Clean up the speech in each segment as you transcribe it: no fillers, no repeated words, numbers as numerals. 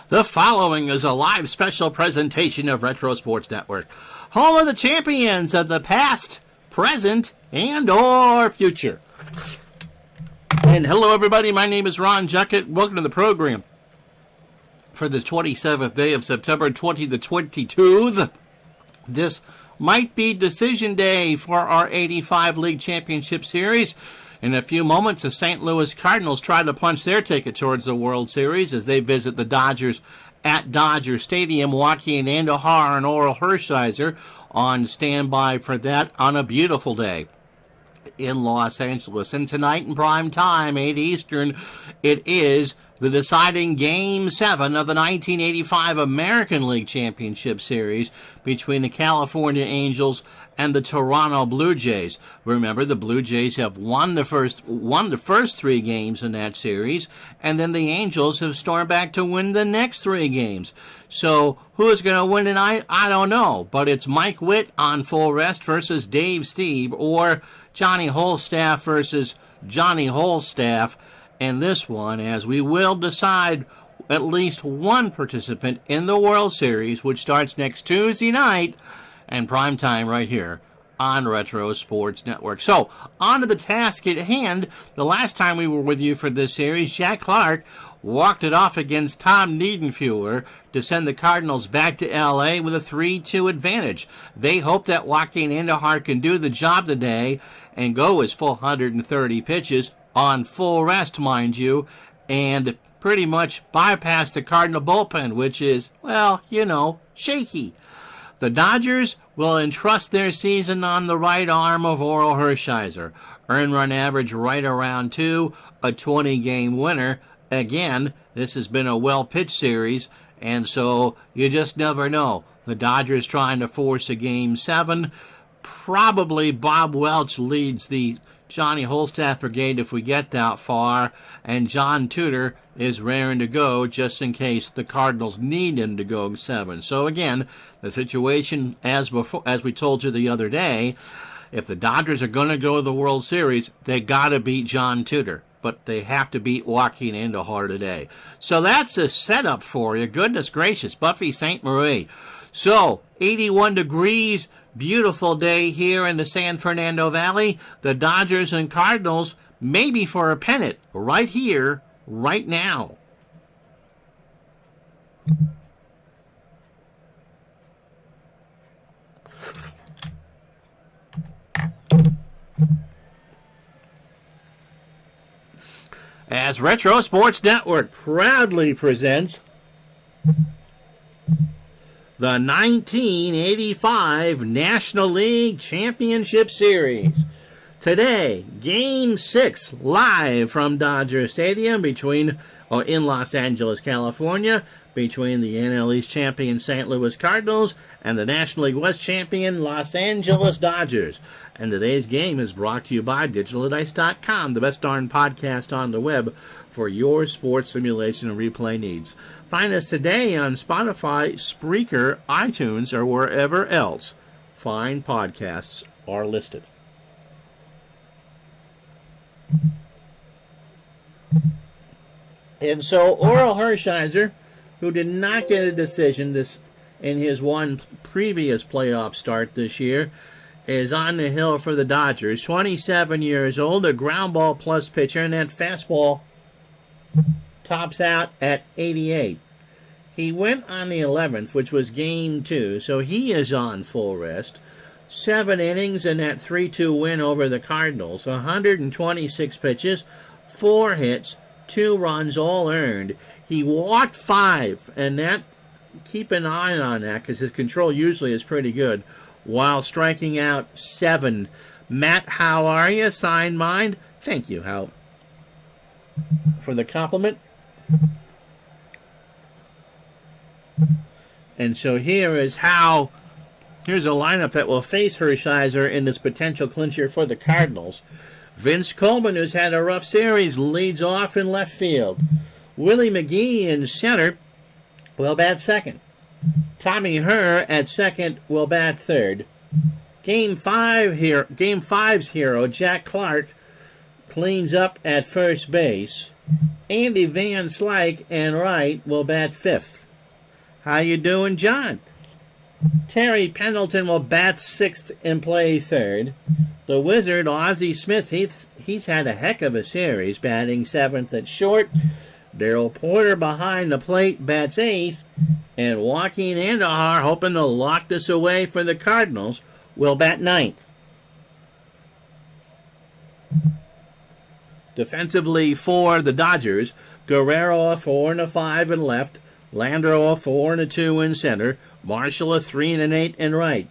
The following is a live special presentation of Retro Sports Network, home of the champions of the past, present, and or future. And hello everybody, my name is Ron Juckett. Welcome to the program for the 27th day of September 2022. This might be decision day for our 85 League Championship Series. In a few moments, the St. Louis Cardinals try to punch their ticket towards the World Series as they visit the Dodgers at Dodger Stadium. Joaquin Andujar and Oral Hershiser on standby for that on a beautiful day in Los Angeles. And tonight in prime time, 8 Eastern, it is the deciding Game 7 of the 1985 American League Championship Series between the California Angels and the Toronto Blue Jays. Remember, the Blue Jays have won the first 3 games in that series, and then the Angels have stormed back to win the next 3 games. So who is going to win tonight? I don't know, but it's Mike Witt on full rest versus Dave Stieb, or Johnny Holstaff versus Johnny Holstaff in this one, as we will decide at least one participant in the World Series, which starts next Tuesday night and prime time right here on Retro Sports Network. So, on to the task at hand. The last time we were with you for this series, Jack Clark walked it off against Tom Niedenfuhler to send the Cardinals back to L.A. with a 3-2 advantage. They hope that Joaquin Andujar can do the job today and go his full 130 pitches on full rest, mind you, and pretty much bypass the Cardinal bullpen, which is, well, shaky. The Dodgers will entrust their season on the right arm of Oral Hershiser. Earned run average right around 2, a 20-game winner. Again, this has been a well-pitched series, and so you just never know. The Dodgers trying to force a Game 7. Probably Bob Welch leads the Johnny Holstaff brigade if we get that far, and John Tudor is raring to go just in case the Cardinals need him to go 7. So again, the situation as we told you the other day, if the Dodgers are going to go to the World Series, they got to beat John Tudor, but they have to beat Joaquin Andujar today. So that's a setup for you. Goodness gracious, Buffy St. Marie. So 81 degrees. Beautiful day here in the San Fernando Valley. The Dodgers and Cardinals, maybe for a pennant, right here, right now. As Retro Sports Network proudly presents the 1985 National League Championship Series. Today, Game 6, live from Dodger Stadium in Los Angeles, California, between the NLCS champion St. Louis Cardinals and the National League West champion Los Angeles Dodgers. And today's game is brought to you by DigitalDice.com, the best darn podcast on the web for your sports simulation and replay needs. Find us today on Spotify, Spreaker, iTunes, or wherever else fine podcasts are listed. And so Oral Hershiser, who did not get a decision in his one previous playoff start this year, is on the hill for the Dodgers. 27 years old, a ground ball plus pitcher, and that fastball tops out at 88. He went on the 11th, which was Game 2, so he is on full rest. 7 innings in that 3-2 win over the Cardinals. 126 pitches, 4 hits, 2 runs, all earned. He walked 5, and keep an eye on that because his control usually is pretty good, while striking out 7. Matt, how are you? Signed mind. Thank you, Hal, for the compliment. And so here's a lineup that will face Hershiser in this potential clincher for the Cardinals. Vince Coleman, who's had a rough series, leads off in left field. Willie McGee in center will bat second. Tommy Herr at second will bat third. Game 5's hero, Jack Clark, cleans up at first base. Andy Van Slyke and Wright will bat 5th. How you doing, John? Terry Pendleton will bat 6th and play 3rd. The Wizard, Ozzie Smith, he's had a heck of a series, batting 7th at short. Darrell Porter behind the plate bats 8th. And Joaquin Andahar, hoping to lock this away for the Cardinals, will bat 9th. Defensively for the Dodgers, Guerrero a 4 and a 5 in left, Landreau a 4 and a 2 in center, Marshall a 3 and an 8 in right.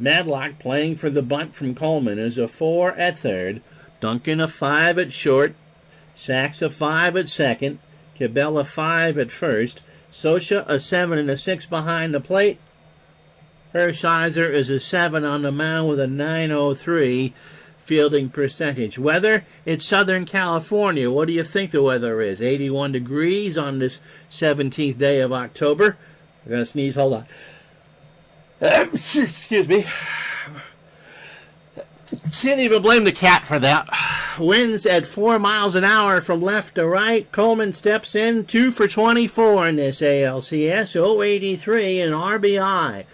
Madlock, playing for the bunt from Coleman, is a 4 at third, Duncan a 5 at short, Sachs a 5 at second, Cabell a 5 at first, Socha a 7 and a 6 behind the plate. Hershiser is a 7 on the mound with a .903 fielding percentage. Weather, it's Southern California. What do you think the weather is? 81 degrees on this 17th day of October. I'm going to sneeze, hold on. Excuse me. Can't even blame the cat for that. Winds at 4 miles an hour from left to right. Coleman steps in, 2 for 24 in this ALCS, 083 in RBI.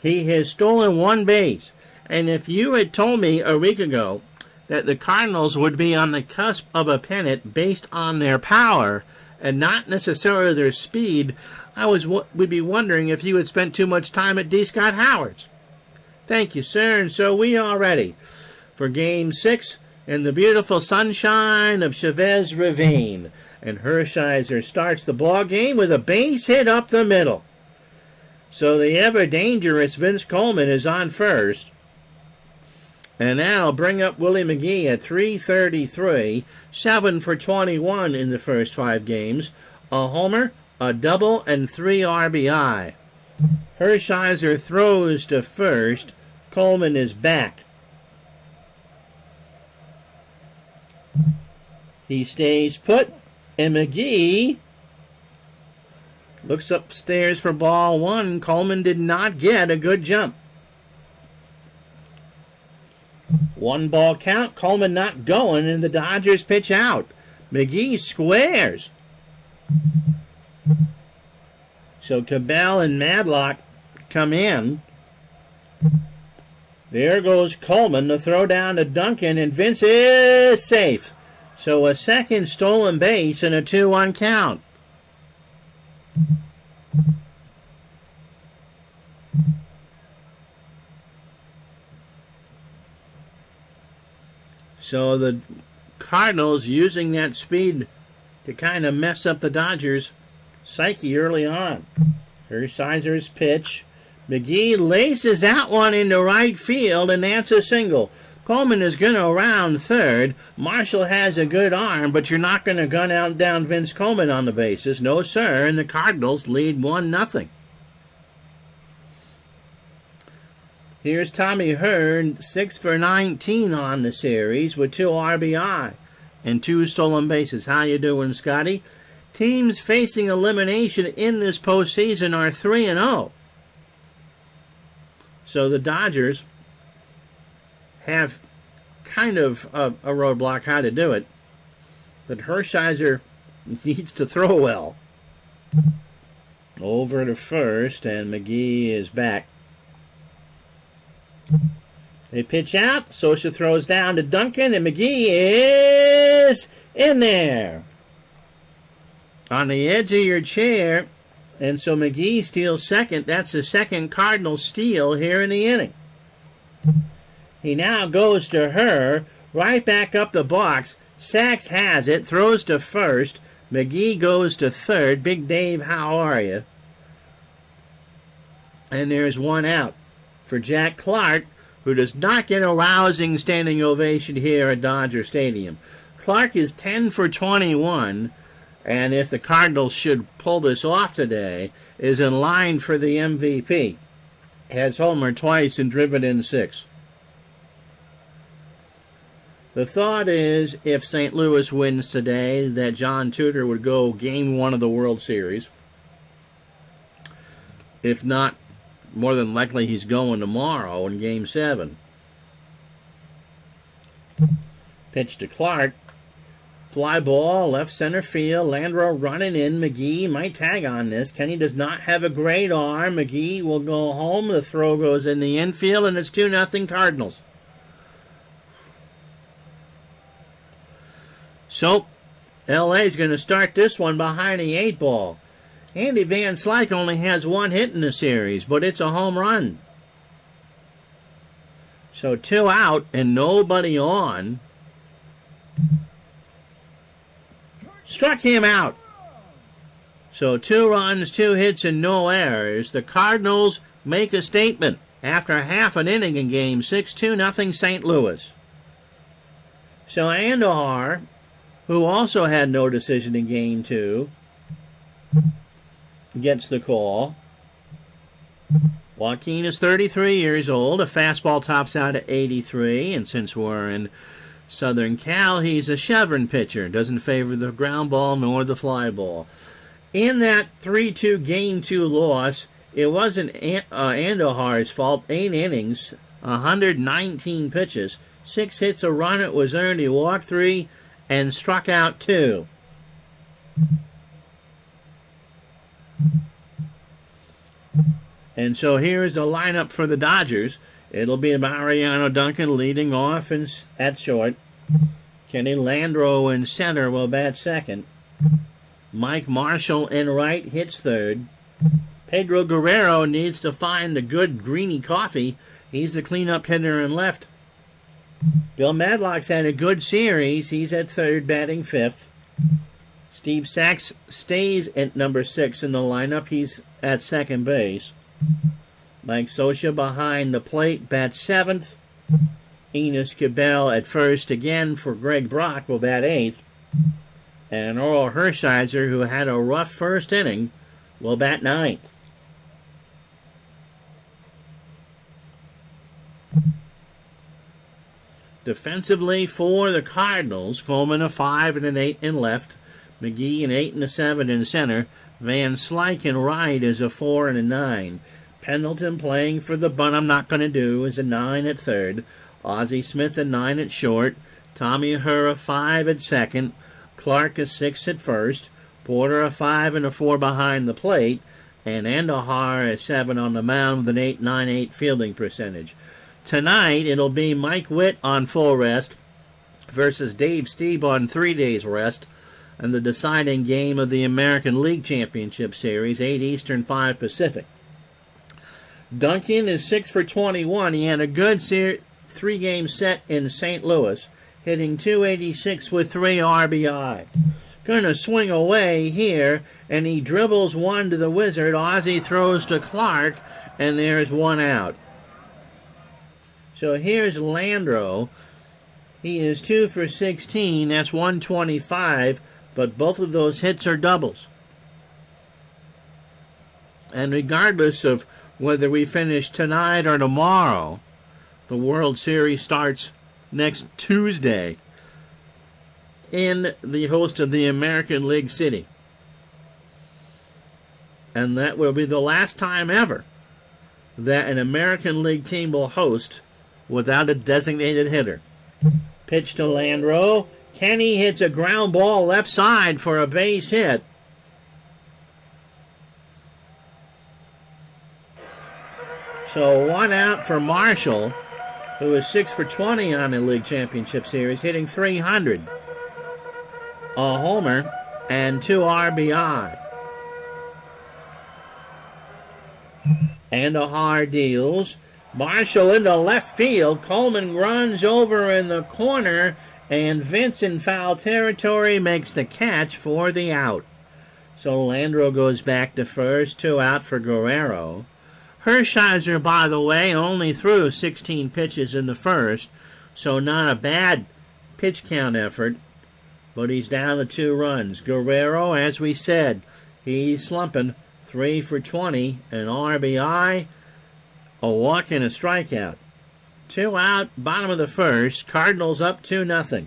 He has stolen 1 base. And if you had told me a week ago that the Cardinals would be on the cusp of a pennant based on their power and not necessarily their speed, I would be wondering if you had spent too much time at D. Scott Howard's. Thank you, sir, and so we are ready for Game 6 in the beautiful sunshine of Chavez Ravine. And Hershiser starts the ball game with a base hit up the middle. So the ever-dangerous Vince Coleman is on first. And that'll bring up Willie McGee at .333, 7 for 21 in the first 5 games, a homer, a double, and 3 RBI. Hershiser throws to first. Coleman is back. He stays put, and McGee looks upstairs for ball 1. Coleman did not get a good jump. 1 ball count, Coleman not going, and the Dodgers pitch out. McGee squares. So Cabell and Madlock come in. There goes Coleman, the throw down to Duncan, and Vince is safe. So a second stolen base and a 2-1 count. So the Cardinals using that speed to kind of mess up the Dodgers' psyche early on. Hershiser's pitch. McGee laces that one into right field, and that's a single. Coleman is going to round third. Marshall has a good arm, but you're not going to gun out down Vince Coleman on the bases. No, sir, and the Cardinals lead 1-0. Here's Tommy Hearn, 6 for 19 on the series with 2 RBI and 2 stolen bases. How you doing, Scotty? Teams facing elimination in this postseason are 3-0. So the Dodgers have kind of a roadblock how to do it. But Hershiser needs to throw well. Over to first, and McGee is back. They pitch out. Socha throws down to Duncan, and McGee is in there. On the edge of your chair, and so McGee steals second. That's the second Cardinal steal here in the inning. He now goes to her, right back up the box. Sachs has it, throws to first. McGee goes to third. Big Dave, how are you? And there's 1 out for Jack Clark, who does not get a rousing standing ovation here at Dodger Stadium. Clark is 10 for 21, and if the Cardinals should pull this off today, is in line for the MVP. Has homered twice and driven in 6. The thought is, if St. Louis wins today, that John Tudor would go Game 1 of the World Series. If not, more than likely he's going tomorrow in Game 7. Pitch to Clark. Fly ball, left center field. Landreau running in. McGee might tag on this. Kenny does not have a great arm. McGee will go home. The throw goes in the infield, and it's 2-0 Cardinals. So, LA's going to start this one behind the 8 ball. Andy Van Slyke only has 1 hit in the series, but it's a home run. So 2 out and nobody on. Struck him out. So 2 runs, 2 hits, and no errors. The Cardinals make a statement after half an inning in Game 6, 2-0 St. Louis. So Andujar, who also had no decision in Game 2, gets the call. Joaquin is 33 years old. A fastball tops out at 83, and since we're in Southern Cal, he's a chevron pitcher. Doesn't favor the ground ball nor the fly ball. In that 3-2 Game 2 loss, it wasn't Andujar's fault. 8 innings, 119 pitches, 6 hits, a run. It was earned. He walked 3 and struck out 2. And so here's a lineup for the Dodgers. It'll be Mariano Duncan leading off at short. Kenny Landreau in center will bat second. Mike Marshall in right hits third. Pedro Guerrero needs to find the good greeny coffee. He's the cleanup hitter in left. Bill Madlock's had a good series. He's at third, batting fifth. Steve Sachs stays at number 6 in the lineup. He's at second base. Mike Scioscia behind the plate, bats 7th. Enos Cabell at first again for Greg Brock will bat 8th. And Oral Hershiser, who had a rough first inning, will bat 9th. Defensively for the Cardinals, Coleman a 5 and an 8 in left. McGee an 8 and a 7 in center. Van Slyke in right is a 4 and a 9. Pendleton playing for the bunt I'm not going to do is a 9 at third. Ozzie Smith a 9 at short. Tommy Herr a 5 at second. Clark a 6 at first. Porter a 5 and a 4 behind the plate. And Andujar a 7 on the mound with an 8.98 fielding percentage. Tonight it'll be Mike Witt on full rest versus Dave Stieb on 3 days rest, and the deciding game of the American League Championship Series, 8 Eastern, 5 Pacific. Duncan is 6 for 21. He had a good 3-game set in St. Louis, hitting .286 with 3 RBI. Going to swing away here, and he dribbles one to the Wizard. Ozzie throws to Clark, and there's 1 out. So here's Landreau. He is 2 for 16. That's 125, but both of those hits are doubles. And regardless of whether we finish tonight or tomorrow, the World Series starts next Tuesday in the host of the American League City. And that will be the last time ever that an American League team will host without a designated hitter. Pitch to Landreau. Kenny hits a ground ball left side for a base hit. So 1 out for Marshall, who is 6 for 20 on the League Championship Series, hitting .300. A homer and 2 RBI. Andujar deals. Marshall into left field. Coleman runs over in the corner, and Vince in foul territory makes the catch for the out. So Landreau goes back to first, 2 out for Guerrero. Hershiser, by the way, only threw 16 pitches in the first, so not a bad pitch count effort, but he's down to 2 runs. Guerrero, as we said, he's slumping, 3 for 20, an RBI, a walk and a strikeout. 2 out, bottom of the first. Cardinals up 2-0.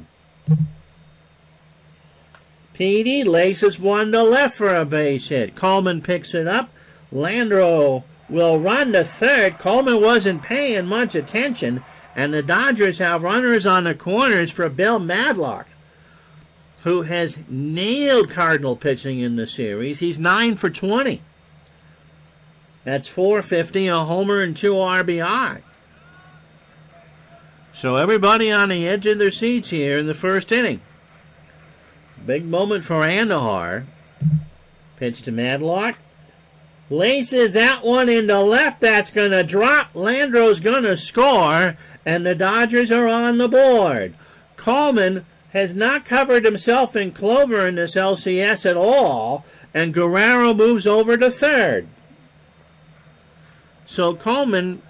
Petey laces one to left for a base hit. Coleman picks it up. Landreau will run to third. Coleman wasn't paying much attention, and the Dodgers have runners on the corners for Bill Madlock. who has nailed Cardinal pitching in the series. He's 9 for 20. That's 450, a homer, and 2 RBI. So everybody on the edge of their seats here in the first inning. Big moment for Andahar. Pitch to Madlock. Laces that one into left. That's going to drop. Landro's going to score, and the Dodgers are on the board. Coleman has not covered himself in clover in this LCS at all, and Guerrero moves over to third. So Coleman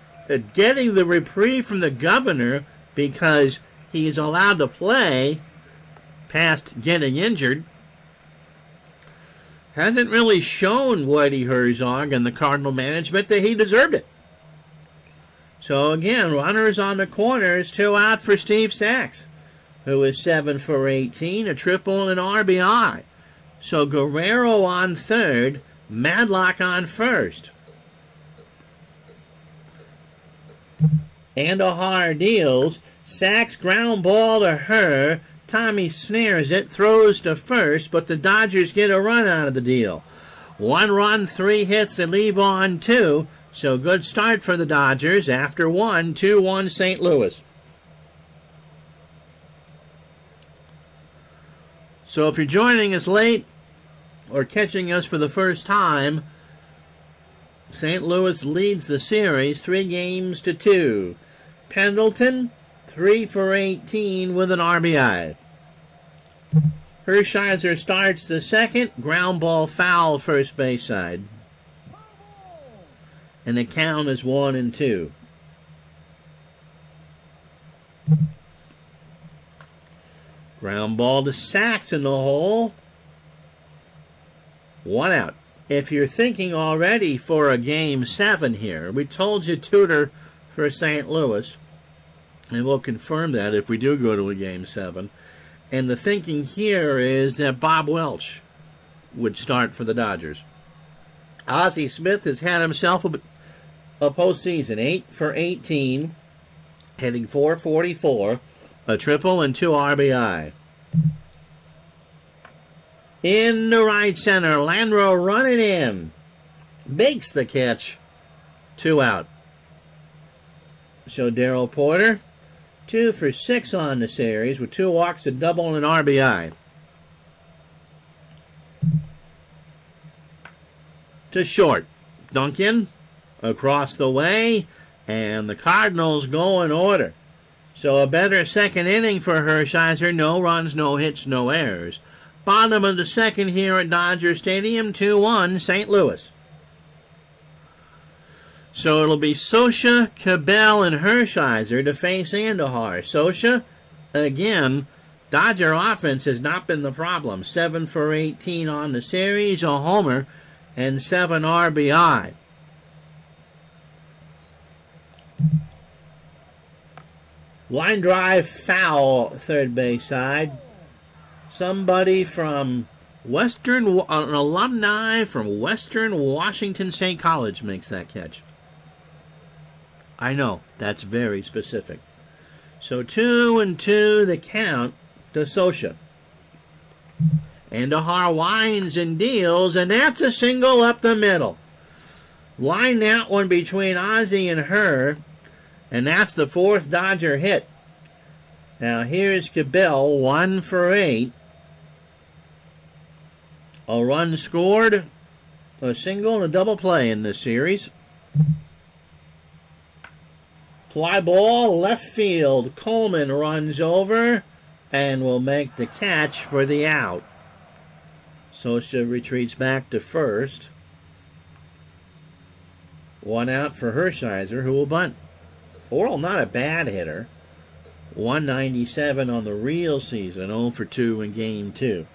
getting the reprieve from the governor because he's allowed to play past getting injured hasn't really shown Whitey Herzog and the Cardinal management that he deserved it. So again, runners on the corners, 2 out for Steve Sachs, who is 7 for 18, a triple and an RBI. So Guerrero on third, Madlock on first. Andahar deals. Sachs ground ball to her. Tommy snares it, throws to first, but the Dodgers get a run out of the deal. 1 run, 3 hits, and leave on 2. So good start for the Dodgers after 1, 2-1 St. Louis. So if you're joining us late or catching us for the first time, St. Louis leads the series 3-2. Pendleton, 3 for 18 with an RBI. Hershiser starts the second. Ground ball foul first base side. And the count is 1-2. Ground ball to Sachs in the hole. 1 out. If you're thinking already for a Game 7 here, we told you Tudor for St. Louis, and we'll confirm that if we do go to a Game 7. And the thinking here is that Bob Welch would start for the Dodgers. Ozzie Smith has had himself a postseason, 8 for 18, hitting .444, a triple and 2 RBI. In the right center, Landro running in. Makes the catch. 2 out. So Darrell Porter, 2 for 6 on the series with 2 walks, a double, and an RBI. To short. Duncan across the way, and the Cardinals go in order. So a better second inning for Hershiser. No runs, no hits, no errors. Bottom of the second here at Dodger Stadium, 2-1 St. Louis. So it'll be Socha, Cabell, and Hershiser to face Andahar. Socha, again, Dodger offense has not been the problem. 7 for 18 on the series, a homer, and 7 RBI. Line drive foul, third base side. Somebody from an alumni from Western Washington State College makes that catch. I know, that's very specific. So 2-2 the count to Socha. Andahar winds and deals, and that's a single up the middle. Line that one between Ozzie and her, and that's the 4th Dodger hit. Now here's Cabell, 1 for 8. A run scored, a single and a double play in this series. Fly ball, left field. Coleman runs over and will make the catch for the out. Socha retreats back to first. 1 out for Hershiser, who will bunt. Oral, not a bad hitter. 197 on the real season, 0 for 2 in Game 2.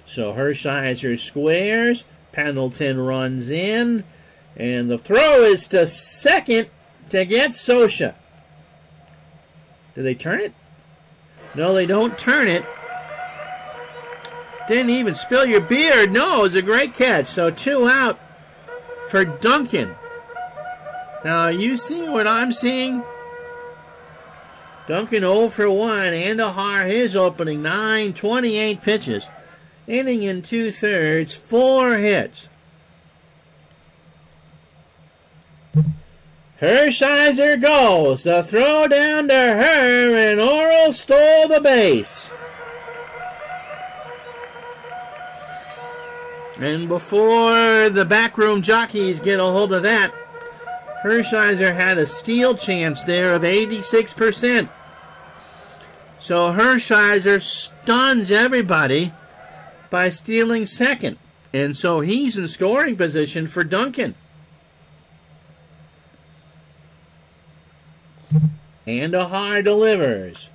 So Hershiser squares, Pendleton runs in, and the throw is to second to get Socha. Do they turn it? No, they don't turn it. Didn't even spill your beard. No, it was a great catch. So 2 out for Duncan. Now, are you seeing what I'm seeing? Duncan 0 for 1. Andahar his opening 9, 28 pitches. Inning in 2/3, 4 hits. Hershiser goes. The throw down to her, and Oral stole the base. And before the backroom jockeys get a hold of that, Hershiser had a steal chance there of 86%. So Hershiser stuns everybody by stealing second. And so he's in scoring position for Duncan. Andahar delivers.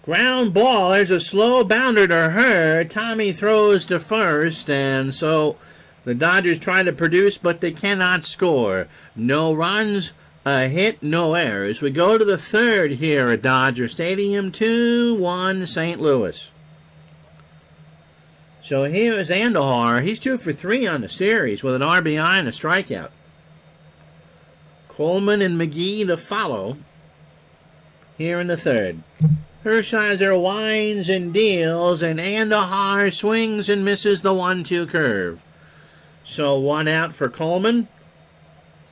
Ground ball. There's a slow bounder to her. Tommy throws to first, and so the Dodgers try to produce, but they cannot score. No runs, a hit, no errors. We go to the third here at Dodger Stadium, 2-1 St. Louis. So here is Andahar. He's 2 for 3 on the series with an RBI and a strikeout. Coleman and McGee to follow here in the third. Hershiser winds and deals, and Andahar swings and misses the 1-2 curve. So 1 out for Coleman,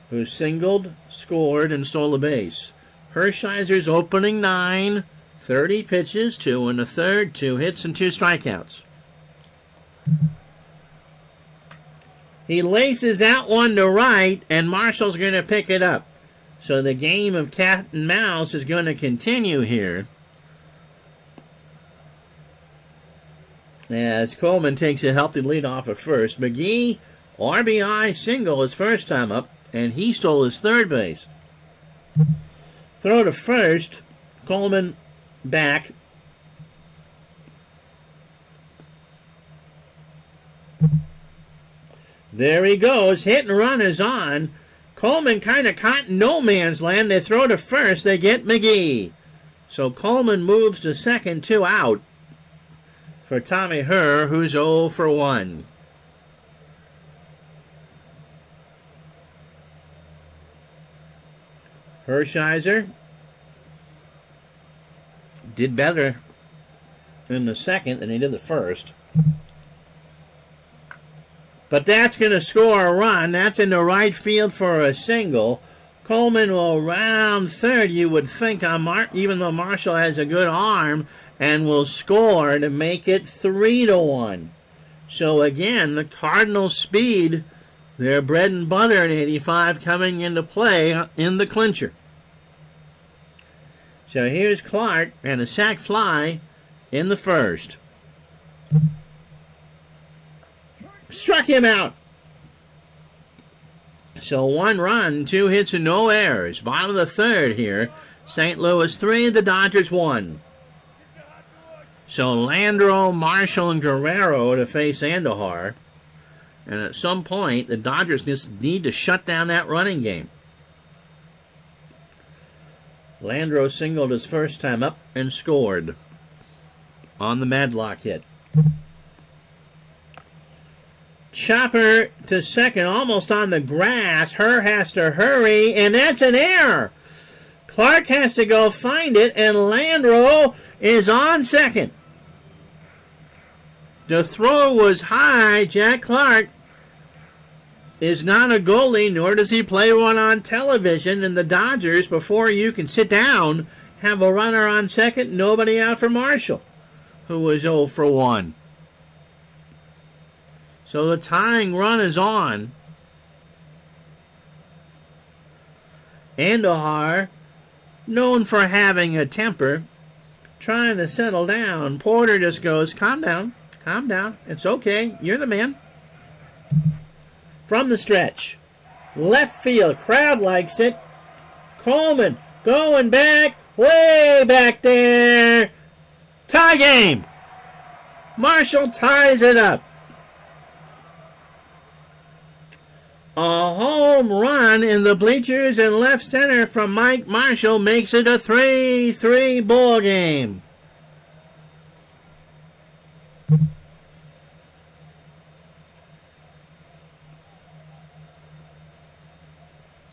who singled, scored, and stole a base. Hershiser's opening 9, 30 pitches, 2 1/3, 2 hits, and 2 strikeouts. He laces that one to right, and Marshall's going to pick it up. So the game of cat and mouse is going to continue here, as Coleman takes a healthy lead off at first. McGee, RBI single his first time up, and he stole his third base. Throw to first, Coleman back. There he goes, hit and run is on. Coleman kind of caught in no man's land. They throw to first, they get McGee. So Coleman moves to second, 2 out for Tommy Herr, who's 0 for 1. Hershiser did better in the second than he did the first. But that's going to score a run. That's in the right field for a single. Coleman will round third, you would think, even though Marshall has a good arm, and will score to make it 3-1. So again, the Cardinals' speed, their bread and butter at 85, coming into play in the clincher. So here's Clark and a sac fly in the first. Struck him out. So 1 run, 2 hits, and no errors. Bottom of the third here. St. Louis 3, the Dodgers 1. So Landro, Marshall, and Guerrero to face Andahar. And at some point, the Dodgers just need to shut down that running game. Landro singled his first time up and scored on the Madlock hit. Chopper to second, almost on the grass. Herr has to hurry, and that's an error. Clark has to go find it, and Landro is on second. The throw was high. Jack Clark is not a goalie, nor does he play one on television. And the Dodgers, before you can sit down, have a runner on second, nobody out for Marshall, who was 0 for 1. So the tying run is on. Andahar, known for having a temper, trying to settle down. Porter just goes, calm down, it's okay, you're the man. From the stretch, left field, crowd likes it. Coleman going back, way back there. Tie game. Marshall ties it up. A home run in the bleachers in left center from Mike Marshall makes it a 3-3 ball game.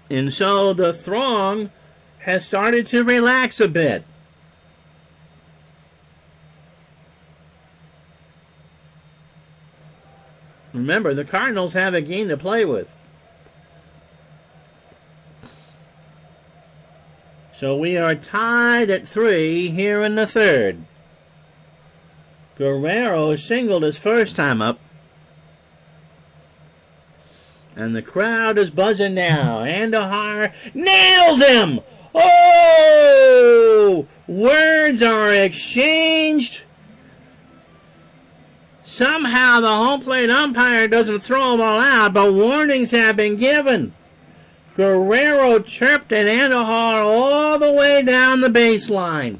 And so the throng has started to relax a bit. Remember, the Cardinals have a game to play with. So we are tied at 3 here in the third. Guerrero singled his first time up. And the crowd is buzzing now. Andujar nails him! Oh! Words are exchanged. Somehow the home plate umpire doesn't throw them all out, but warnings have been given. Guerrero chirped at Andujar all the way down the baseline.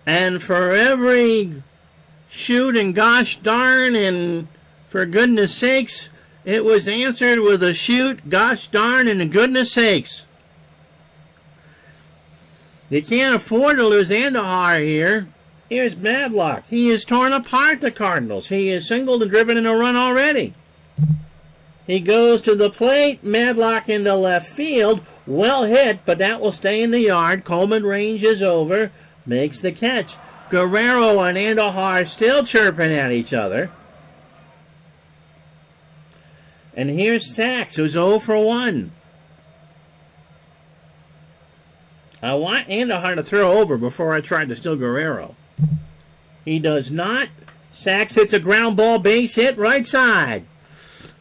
And for every shoot and gosh darn and for goodness sakes, it was answered with a shoot, gosh darn, and goodness sakes. You can't afford to lose Andujar here. Here's bad luck. He has torn apart the Cardinals. He is singled and driven in a run already. He goes to the plate. Madlock into left field. Well hit, but that will stay in the yard. Coleman ranges over. Makes the catch. Guerrero and Andujar still chirping at each other. And here's Sachs, who's 0 for 1. I want Andujar to throw over before I try to steal Guerrero. He does not. Sachs hits a ground ball, base hit, right side.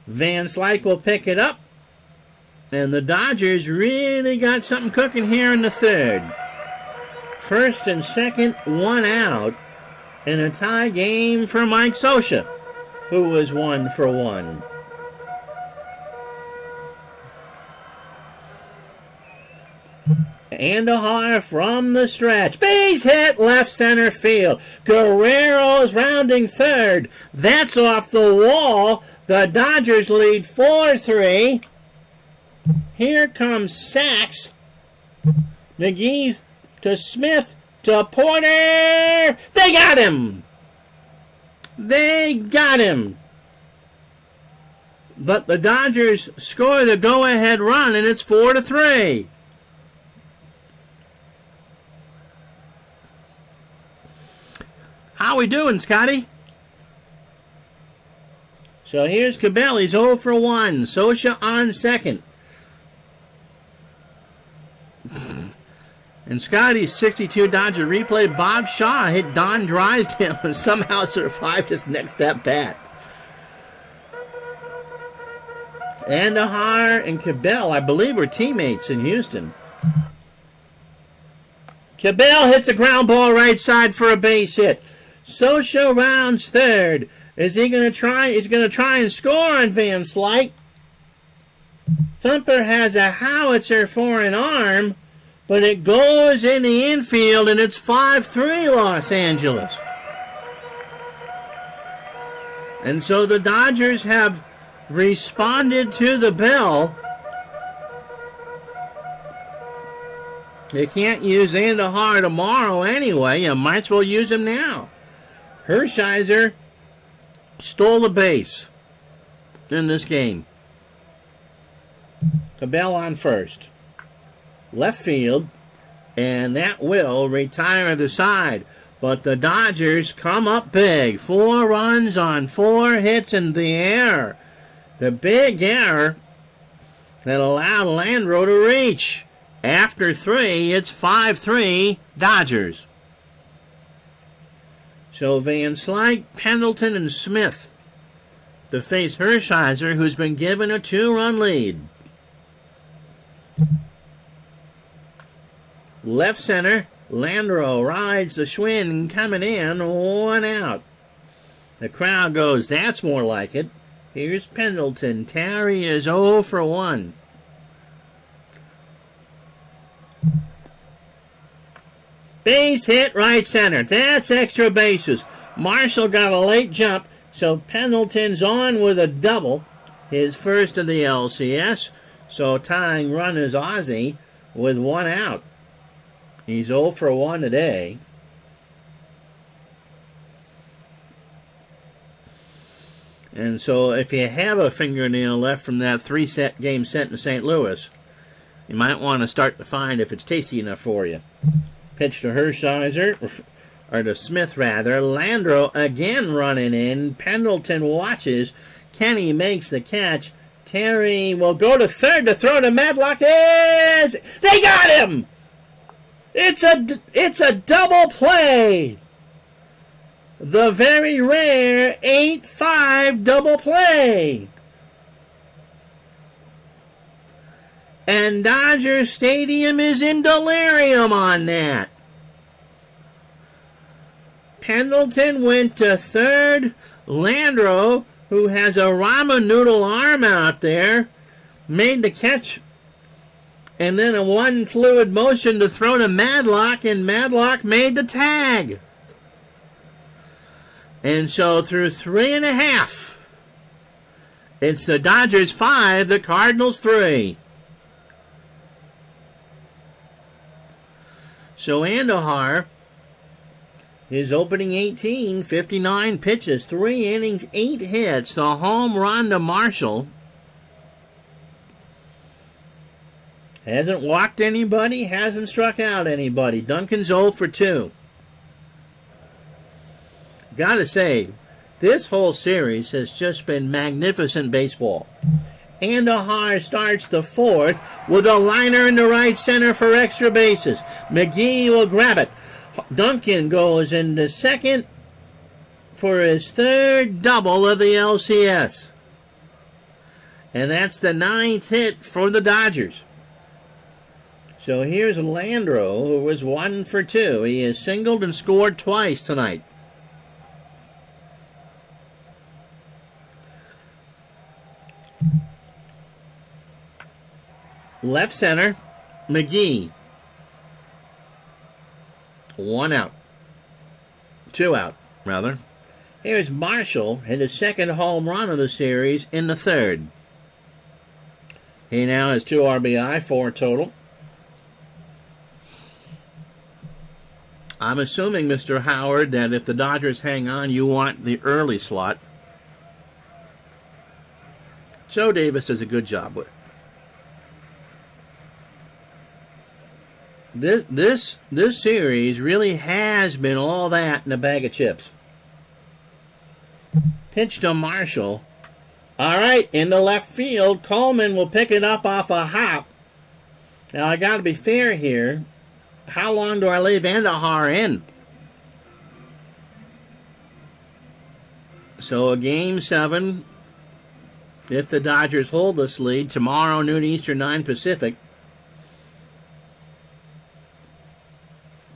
Van Slyke will pick it up. And the Dodgers really got something cooking here in the third. First and second, 1 out. And a tie game for Mike Scioscia, who was 1 for 1. Andujar from the stretch. Base hit left center field. Guerrero's rounding third. That's off the wall. The Dodgers lead 4-3. Here comes Sachs. McGee to Smith to Porter. They got him. They got him. But the Dodgers score the go-ahead run, and it's 4-3. How we doing, Scotty? So here's Cabell. He's 0 for 1. Scioscia on second. And Scotty's 62 Dodger replay. Bob Shaw hit Don Drysdale and somehow survived his next at bat. Andujar and Cabell, I believe, were teammates in Houston. Cabell hits a ground ball right side for a base hit. Scioscia rounds third. Is he going to try? He's going to try and score on Van Slyke. Thumper has a howitzer for an arm, but it goes in the infield, and it's 5-3 Los Angeles. And so the Dodgers have responded to the bell. You can't use Andujar tomorrow anyway. You might as well use him now. Hershiser stole the base in this game. Cabell on first. Left field, and that will retire the side. But the Dodgers come up big. 4 runs on 4 hits in the air. The big error that allowed Landreau to reach. After 3, it's 5-3 Dodgers. So Van Slyke, Pendleton, and Smith to face Hershiser, who's been given a 2-run lead. Left center, Landreau rides the Schwinn coming in, 1 out. The crowd goes, that's more like it. Here's Pendleton. Terry is 0 for 1. Base hit right center. That's extra bases. Marshall got a late jump, so Pendleton's on with a double. His first of the LCS. So tying run is Ozzie with 1 out. He's 0 for 1 today. And so if you have a fingernail left from that 3-set game sent in St. Louis, you might want to start to find if it's tasty enough for you. Pitch to Hershiser. or to Smith rather. Landreau again running in. Pendleton watches. Kenny makes the catch. Terry will go to third to throw to Madlock. They got him! It's a double play. The very rare 8-5 double play. And Dodger Stadium is in delirium on that. Pendleton went to third. Landreau, who has a ramen noodle arm out there, made the catch. And then a one fluid motion to throw to Madlock, and Madlock made the tag. And so through 3.5, it's the Dodgers 5, the Cardinals 3. So Andujar, his opening 18, 59 pitches, 3 innings, 8 hits, the home run to Marshall. Hasn't walked anybody, hasn't struck out anybody. Duncan's 0 for 2. Gotta say, this whole series has just been magnificent baseball. Andujar starts the 4th with a liner in the right center for extra bases. McGee will grab it. Duncan goes into second for his 3rd double of the LCS. And that's the 9th hit for the Dodgers. So here's Landreau, who was 1 for 2. He has singled and scored twice tonight. Left center, McGee. 1 out. 2 out, rather. Here's Marshall, hit his 2nd home run of the series in the 3rd. He now has 2 RBI, 4 total. I'm assuming, Mr. Howard, that if the Dodgers hang on, you want the early slot. Joe Davis does a good job with it. This series really has been all that in a bag of chips. Pitch to Marshall. All right, in the left field, Coleman will pick it up off a hop. Now, I got to be fair here. How long do I leave Andujar in? So a game 7, if the Dodgers hold this lead, tomorrow, noon Eastern, 9 Pacific.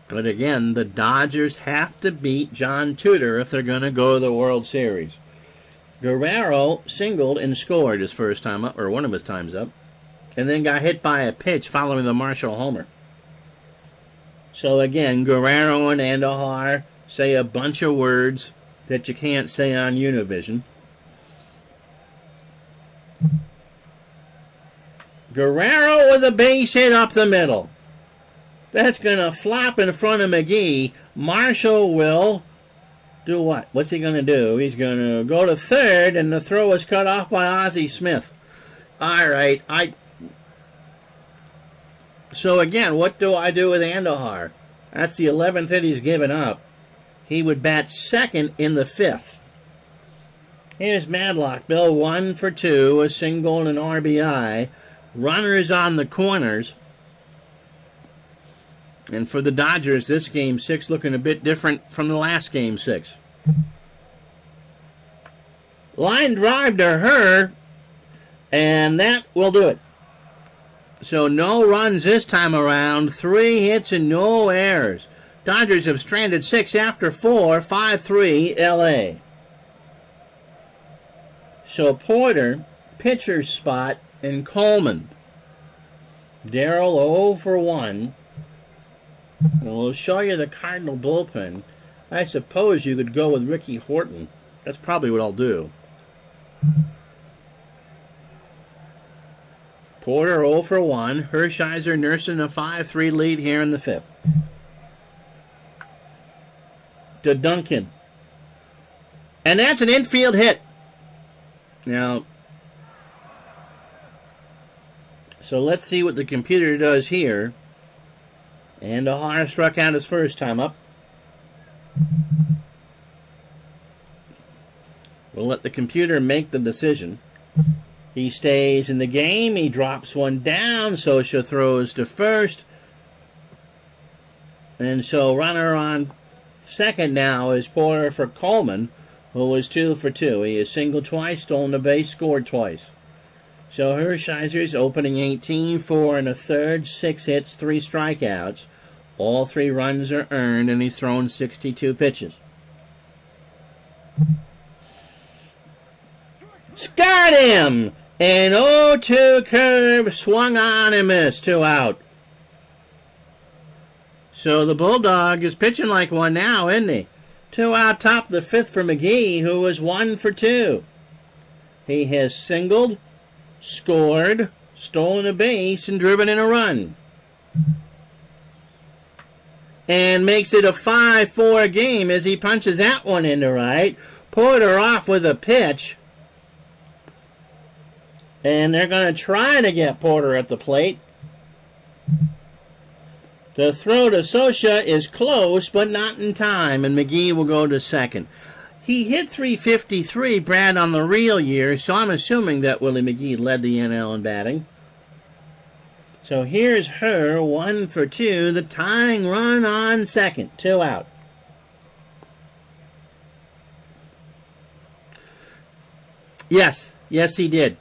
But again, the Dodgers have to beat John Tudor if they're going to go to the World Series. Guerrero singled and scored his first time up, or one of his times up, and then got hit by a pitch following the Marshall homer. So again, Guerrero and Andujar say a bunch of words that you can't say on Univision. Guerrero with a base hit up the middle. That's going to flop in front of McGee. Marshall will do what? What's he going to do? He's going to go to third, and the throw is cut off by Ozzie Smith. All right. So again, what do I do with Andujar? That's the 11th hit he's given up. He would bat second in the 5th. Here's Madlock. Bill 1 for 2, a single and an RBI. Runners on the corners. And for the Dodgers, this Game 6 looking a bit different from the last Game 6. Line drive to her, and that will do it. So no runs this time around, 3 hits and no errors. Dodgers have stranded 6 after 4, 5-3 LA. So Porter, pitcher's spot, and Coleman. Darrell 0 for 1. And we'll show you the Cardinal bullpen. I suppose you could go with Ricky Horton. That's probably what I'll do. Porter 0 for 1. Hershiser nursing a 5-3 lead here in the 5th. To Duncan. And that's an infield hit. Now, so let's see what the computer does here. Andujar struck out his first time up. We'll let the computer make the decision. He stays in the game. He drops one down. Sosha throws to first. And so runner on second now is Porter for Coleman, who was 2 for 2. He has singled twice, stolen a base, scored twice. So Hershiser's opening 18, 4 1/3, 6 hits, 3 strikeouts. All 3 runs are earned, and he's thrown 62 pitches. Got him! An 0-2 curve, swung on and missed, 2 out. So the Bulldog is pitching like one now, isn't he? 2 out, top of the 5th for McGee, who was 1 for 2. He has singled, scored, stolen a base, and driven in a run. And makes it a 5-4 game as he punches that one into right. Porter off with a pitch. And they're going to try to get Porter at the plate. The throw to Sosha is close, but not in time, and McGee will go to second. He hit .353, Brad, on the real year, so I'm assuming that Willie McGee led the NL in batting. So here's her, 1 for 2, the tying run on second, 2 out. Yes, he did.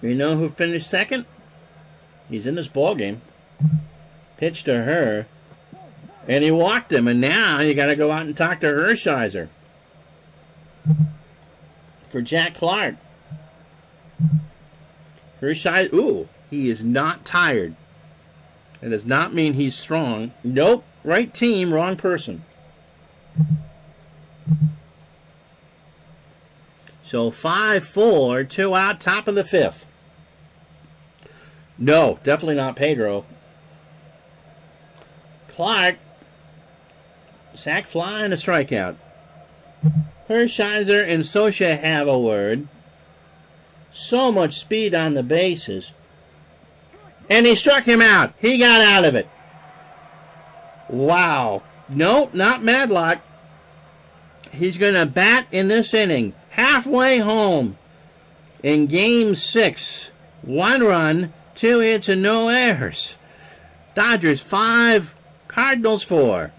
You know who finished second? He's in this ball game. Pitched to her, and he walked him, and now you got to go out and talk to Hershiser. For Jack Clark. Hershiser, ooh, he is not tired. It does not mean he's strong. Nope, right team, wrong person. So 5-4, 2 out, top of the 5th. No, definitely not Pedro. Clark, sac fly and a strikeout. Hershiser and Sosha have a word. So much speed on the bases. And he struck him out. He got out of it. Wow. Nope, not Madlock. He's going to bat in this inning. Halfway home in Game 6. 1 run, 2 hits, and no errors. Dodgers 5, Cardinals 4.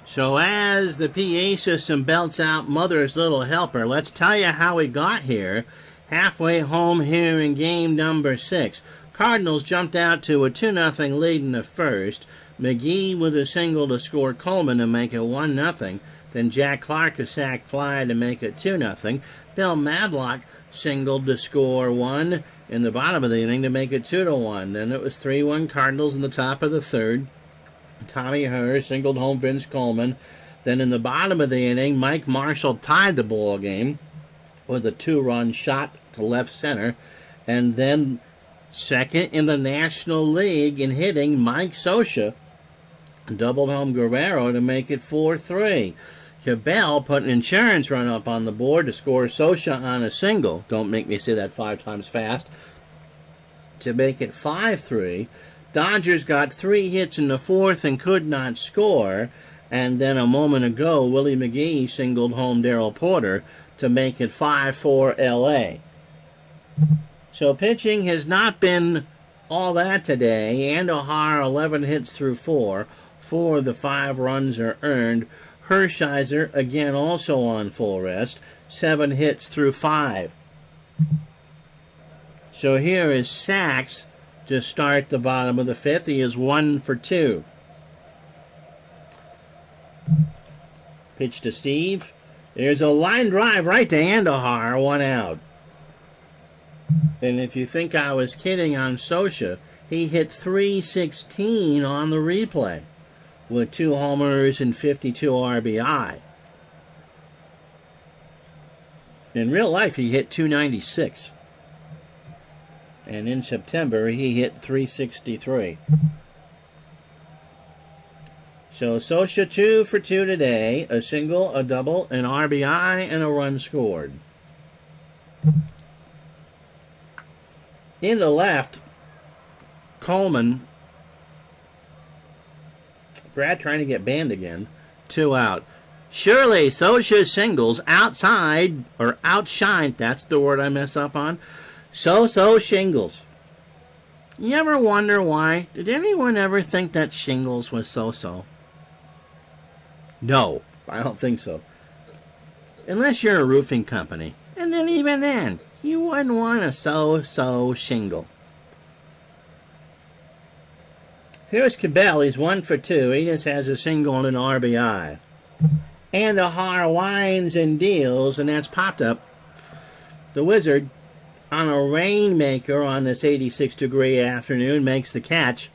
So as the PA system belts out Mother's Little Helper, let's tell you how we got here. Halfway home here in game number 6. Cardinals jumped out to a 2-0 lead in the first. McGee with a single to score Coleman to make it 1-0. Then Jack Clark a sac fly to make it 2-0. Bill Madlock singled to score 1 in the bottom of the inning to make it 2-1. Then it was 3-1 Cardinals in the top of the 3rd. Tommy Herr singled home Vince Coleman. Then in the bottom of the inning, Mike Marshall tied the ball game with a 2-run shot to left center. And then second in the National League in hitting, Mike Sosha doubled home Guerrero to make it 4-3. Cabell put an insurance run up on the board to score Sosha on a single. Don't make me say that 5 times fast. To make it 5-3. Dodgers got 3 hits in the 4th and could not score. And then a moment ago, Willie McGee singled home Darrell Porter to make it 5-4 L.A. So pitching has not been all that today. Andujar 11 hits through 4. 4 of the 5 runs are earned. Hershiser, again, also on full rest. 7 hits through 5. So here is Sachs to start the bottom of the 5th. He is 1 for 2. Pitch to Steve. There's a line drive right to Andahar, 1 out. And if you think I was kidding on Scioscia, he hit .316 on the replay with 2 homers and 52 RBI. In real life, he hit .296. And in September, he hit .363. So Scioscia 2 for 2 today. A single, a double, an RBI, and a run scored. In the left, Coleman, Brad trying to get banned again. 2 out. Surely Scioscia singles outside, or outshined, that's the word I mess up on. So shingles. You ever wonder why? Did anyone ever think that shingles was so? No, I don't think so. Unless you're a roofing company. And then even then, you wouldn't want a so shingle. Here's Cabell. He's 1 for 2. He just has a single and an RBI. And the Har winds and deals, and that's popped up. The Wizard, on a rainmaker on this 86-degree afternoon, makes the catch.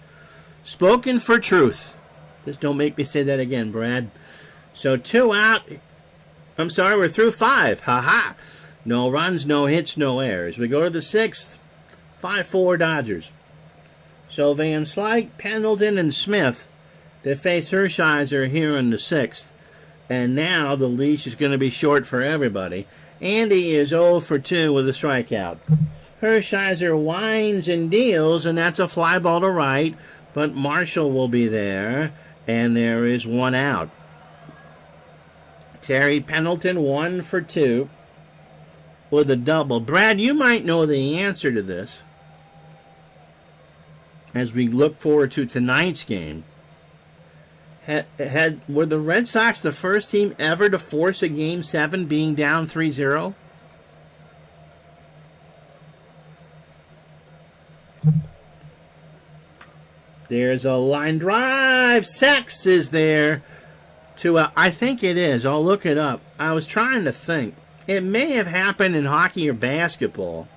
Spoken for truth. Just don't make me say that again, Brad. So 2 out. I'm sorry, we're through 5. Ha-ha. No runs, no hits, no errors. We go to the 6th. 5-4 Dodgers. So Van Slyke, Pendleton, and Smith to face Hershiser here in the 6th. And now the leash is going to be short for everybody. Andy is 0 for 2 with a strikeout. Hershiser winds and deals, and that's a fly ball to right. But Marshall will be there, and there is 1 out. Terry Pendleton 1 for 2 with a double. Brad, you might know the answer to this as we look forward to tonight's game. Were the Red Sox the first team ever to force a Game 7 being down 3-0? There's a line drive. Sachs is there. I think it is. I'll look it up. I was trying to think. It may have happened in hockey or basketball.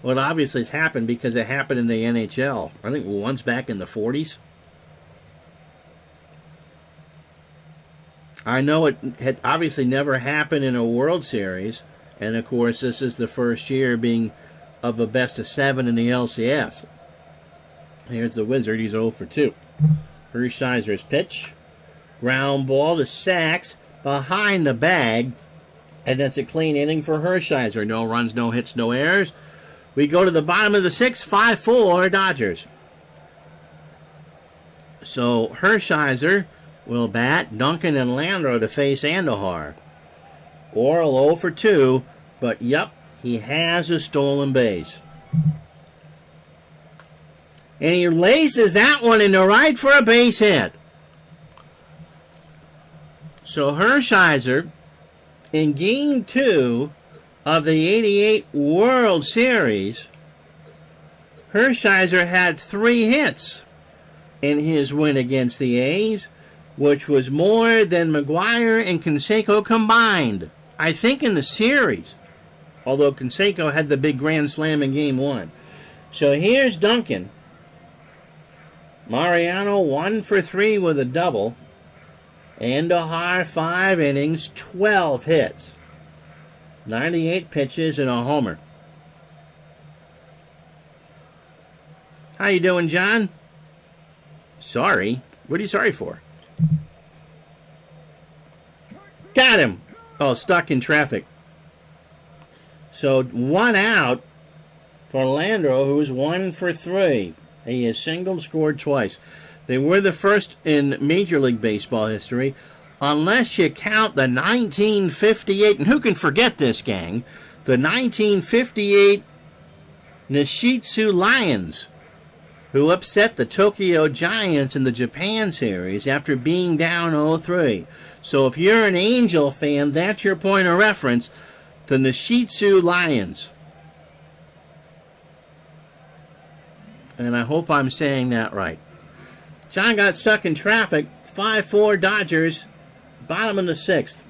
Well, it obviously has happened because it happened in the NHL. I think once back in the 40s. I know it had obviously never happened in a World Series. And, of course, this is the first year being of a best-of-7 in the LCS. Here's the Wizard. He's 0 for 2. Hershiser's pitch. Ground ball to Sachs behind the bag. And that's a clean inning for Hershiser. No runs, no hits, no errors. We go to the bottom of the 6th, 5-4 Dodgers. So Hershiser will bat. Duncan and Landro to face Andahar. Orel 0 for 2, but yep, he has a stolen base. And he laces that one into right for a base hit. So Hershiser, in Game 2 of the 88 World Series, Hershiser had 3 hits in his win against the A's, which was more than McGuire and Canseco combined, I think, in the series. Although Canseco had the big grand slam in Game 1. So here's Duncan. Mariano 1 for 3 with a double. Andahar 5 innings, 12 hits. 98 pitches and a homer. How you doing, John? Sorry. What are you sorry for? Got him. Oh, stuck in traffic. So 1 out for Landro, who's 1 for 3. He has singled, scored twice. They were the first in Major League Baseball history, unless you count the 1958, and who can forget this, gang, the 1958 Nishitsu Lions, who upset the Tokyo Giants in the Japan series after being down 0-3. So if you're an Angel fan, that's your point of reference. The Nishitsu Lions. And I hope I'm saying that right. John got stuck in traffic. 5-4 Dodgers. Bottom of the 6th.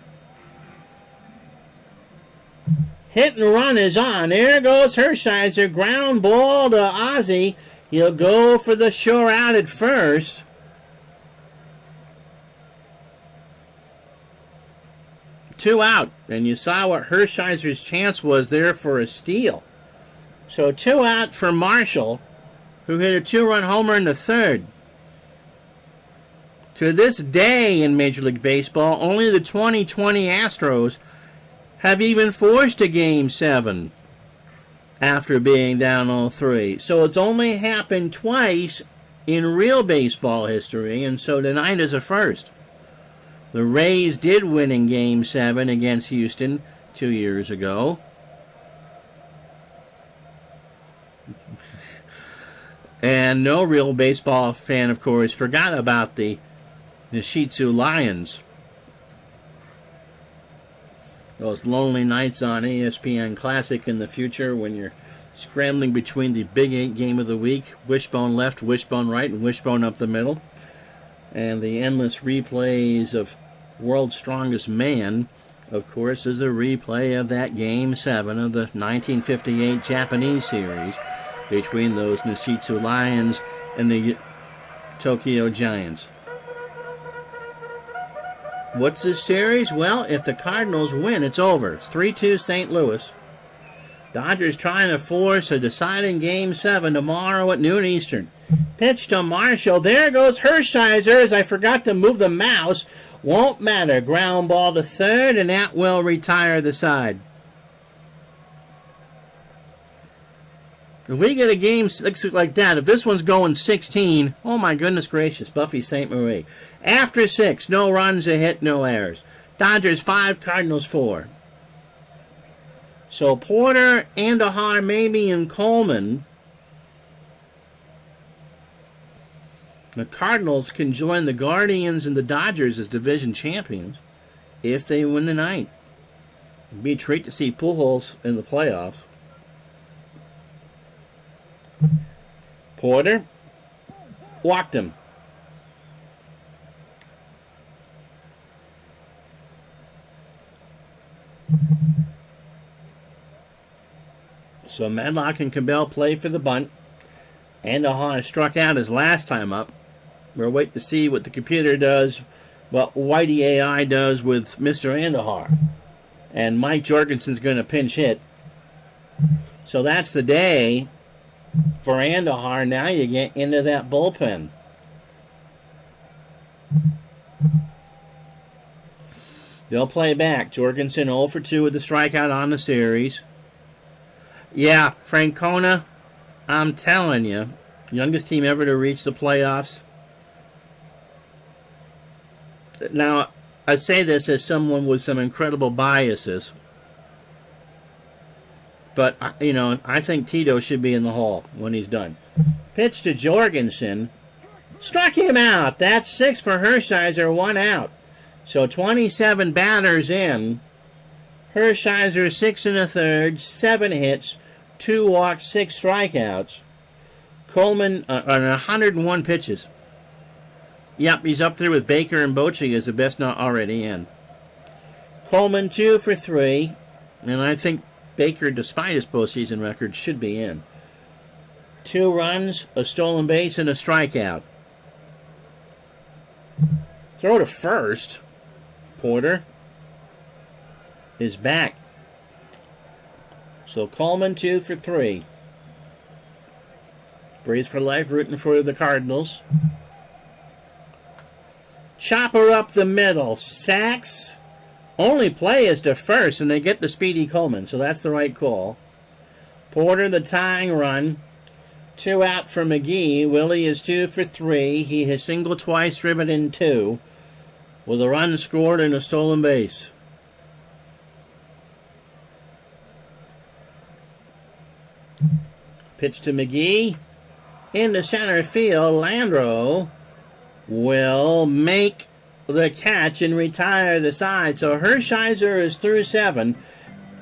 Hit and run is on. There goes Hershiser. Ground ball to Ozzie. He'll go for the shore out at first. Two out. And you saw what Hershiser's chance was there for a steal. So 2 out for Marshall, who hit a 2-run homer in the 3rd. To this day in Major League Baseball, only the 2020 Astros have even forced a Game 7 after being down 0-3. So it's only happened twice in real baseball history, and so tonight is a first. The Rays did win in Game 7 against Houston 2 years ago. And no real baseball fan, of course, forgot about the Nishitsu Lions. Those lonely nights on ESPN Classic in the future when you're scrambling between the Big 8 game of the week, wishbone left, wishbone right, and wishbone up the middle, and the endless replays of World's Strongest Man, of course, is a replay of that Game 7 of the 1958 Japanese series between those Nishitsu Lions and the Tokyo Giants. What's this series? Well, if the Cardinals win, it's over. It's 3-2 St. Louis. Dodgers trying to force a deciding Game 7 tomorrow at noon Eastern. Pitch to Marshall. There goes Hershiser, as I forgot to move the mouse. Won't matter. Ground ball to 3rd, and that will retire the side. If we get a game 6 like that, if this one's going 16, oh my goodness gracious, Buffy St. Marie. After 6, no runs, a hit, no errors. Dodgers 5, Cardinals 4. So Porter, Andahar, Mamie, and Coleman. The Cardinals can join the Guardians and the Dodgers as division champions if they win the night. It'd be a treat to see Pujols in the playoffs. Porter walked him. So Medlock and Cabell play for the bunt. Andahar struck out his last time up. We're waiting to see what the computer does, what Whitey AI does with Mr. Andahar. And Mike Jorgensen's going to pinch hit. So that's the day for Andahar. Now you get into that bullpen. They'll play back. Jorgensen 0 for 2 with the strikeout on the series. Yeah, Francona, I'm telling you, youngest team ever to reach the playoffs. Now, I say this as someone with some incredible biases. But, you know, I think Tito should be in the Hall when he's done. Pitch to Jorgensen. Struck him out. That's 6 for Hershiser, 1 out. So 27 batters in. Hershiser 6 1/3, 7 hits, 2 walks, 6 strikeouts. Coleman on 101 pitches. Yep, he's up there with Baker and Bochy as the best not already in. Coleman 2 for 3, and I think Baker, despite his postseason record, should be in. 2 runs, a stolen base, and a strikeout. Throw to first. Porter is back. So Coleman 2 for 3. Breathe for life, rooting for the Cardinals. Chopper up the middle. Sacks. Only play is to first, and they get the speedy Coleman, so that's the right call. Porter, the tying run. 2 out for McGee. Willie is 2 for 3. He has singled twice, driven in 2, with a run scored and a stolen base. Pitch to McGee. into center field. Landreau will make the catch and retire the side. So Hershiser is through 7.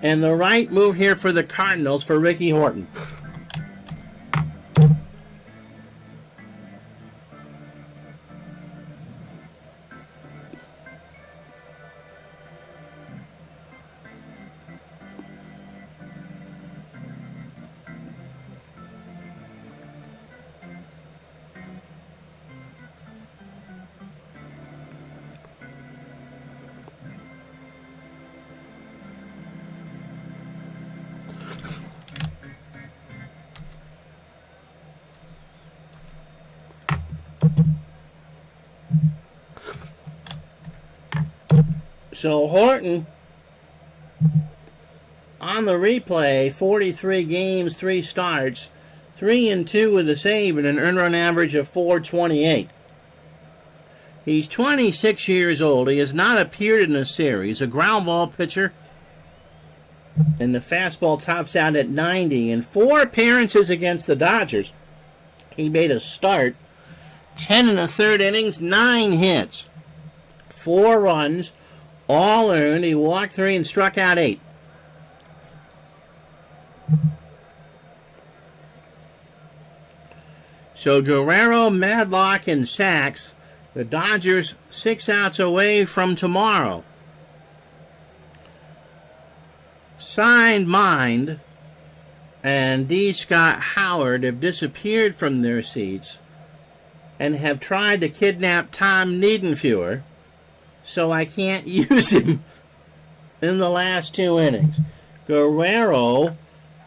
And the right move here for the Cardinals for Ricky Horton. So Horton, on the replay, 43 games, 3 starts, 3-2 with a save and an earned run average of 428. He's 26 years old. He has not appeared in a series. A ground ball pitcher. And the fastball tops out at 90. In 4 appearances against the Dodgers, he made a start. 10 1/3 innings, 9 hits. 4 runs. All earned. He walked 3 and struck out 8. So Guerrero, Madlock, and Sachs. The Dodgers 6 outs away from tomorrow. Signed Mind and D. Scott Howard have disappeared from their seats and have tried to kidnap Tom Niedenfuer, so I can't use him in the last 2 innings. Guerrero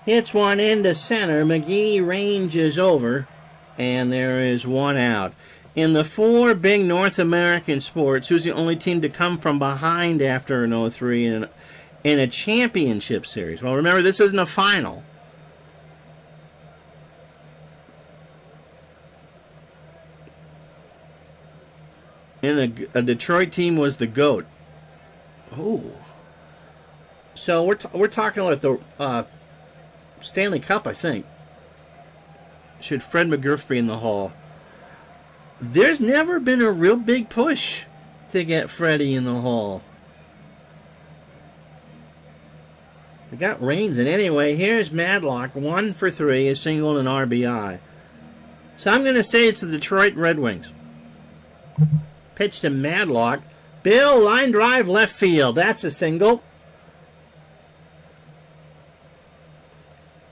hits one into center. McGee ranges over, and there is 1 out. In the 4 big North American sports, who's the only team to come from behind after an 0-3 in a championship series? Well, remember, this isn't a final. And a Detroit team was the GOAT. Oh. So we're talking about the Stanley Cup, I think. Should Fred McGriff be in the Hall? There's never been a real big push to get Freddie in the Hall. We got Raines, and anyway, here's Madlock, 1 for 3, a single and an RBI. So I'm going to say it's the Detroit Red Wings. Pitch to Madlock. Bill, line drive, left field. That's a single.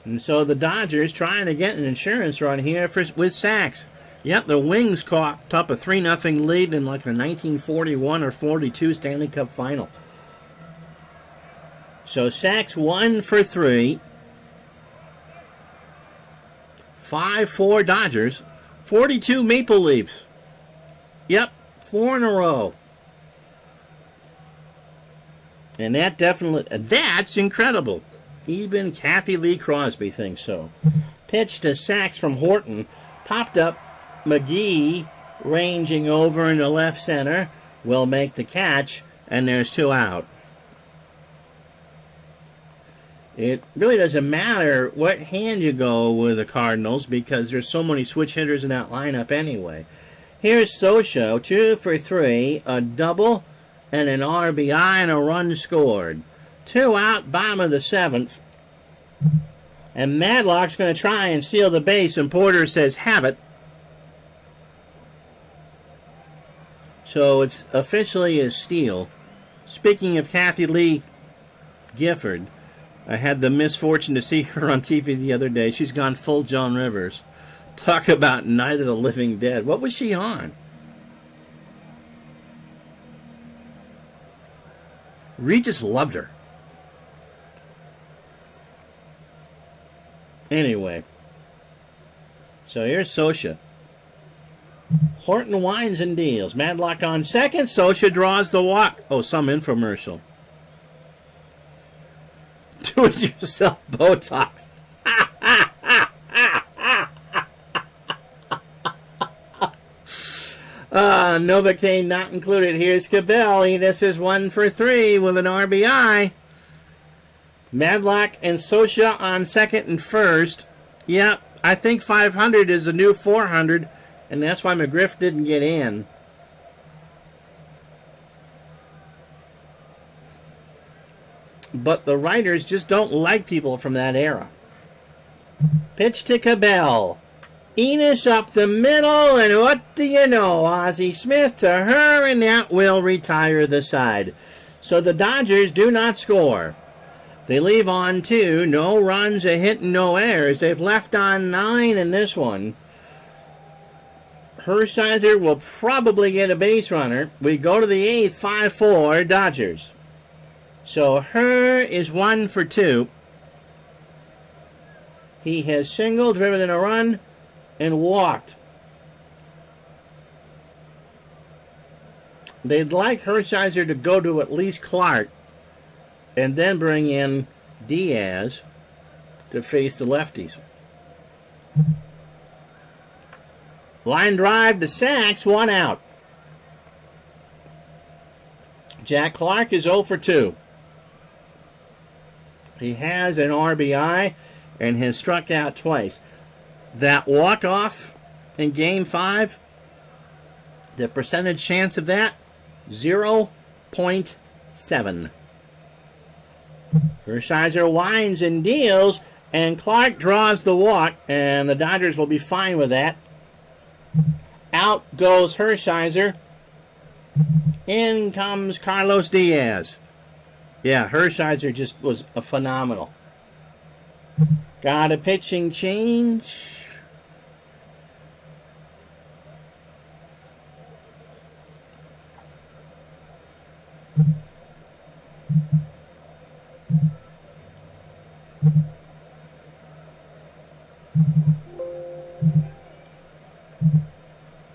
And so the Dodgers trying to get an insurance run here with Sachs. Yep, the Wings caught up a 3-0 lead in like the 1941 or 42 Stanley Cup final. So Sachs 1 for 3. 5-4 Dodgers. 42 Maple Leafs. Yep, 4 in a row. And that's incredible. Even Kathy Lee Crosby thinks so. Pitch to Sachs from Horton. Popped up. McGee ranging over into left center. Will make the catch. And there's 2 out. It really doesn't matter what hand you go with the Cardinals because there's so many switch hitters in that lineup anyway. Here's Socha, 2 for 3, a double and an RBI and a run scored. 2 out, bottom of the 7th. And Madlock's going to try and steal the base, and Porter says, have it. So it's officially a steal. Speaking of Kathy Lee Gifford, I had the misfortune to see her on TV the other day. She's gone full John Rivers. Talk about Night of the Living Dead. What was she on? Regis loved her. Anyway. So here's Socha. Horton winds and deals. Madlock on second. Socha draws the walk. Oh, some infomercial. Do-it-yourself Botox. Novocaine not included. Here's Cabell. This is 1 for 3 with an RBI. Madlock and Socha on second and first. Yep, I think 500 is a new 400, and that's why McGriff didn't get in. But the writers just don't like people from that era. Pitch to Cabell. Enos up the middle, and what do you know? Ozzie Smith to her, and that will retire the side. So the Dodgers do not score. They leave on 2. No runs, a hit, and no errors. They've left on 9 in this one. Hershiser will probably get a base runner. We go to the 8th, 5-4, Dodgers. So Her is 1 for 2. He has singled, driven in a run, and walked. They'd like Hershiser to go to at least Clark and then bring in Diaz to face the lefties. Line drive to Sachs, 1 out. Jack Clark is 0 for 2. He has an RBI and has struck out twice. That walk-off in Game 5, the percentage chance of that, 0.7. Hershiser winds and deals, and Clark draws the walk, and the Dodgers will be fine with that. Out goes Hershiser. In comes Carlos Diaz. Yeah, Hershiser just was a phenomenal. Got a pitching change.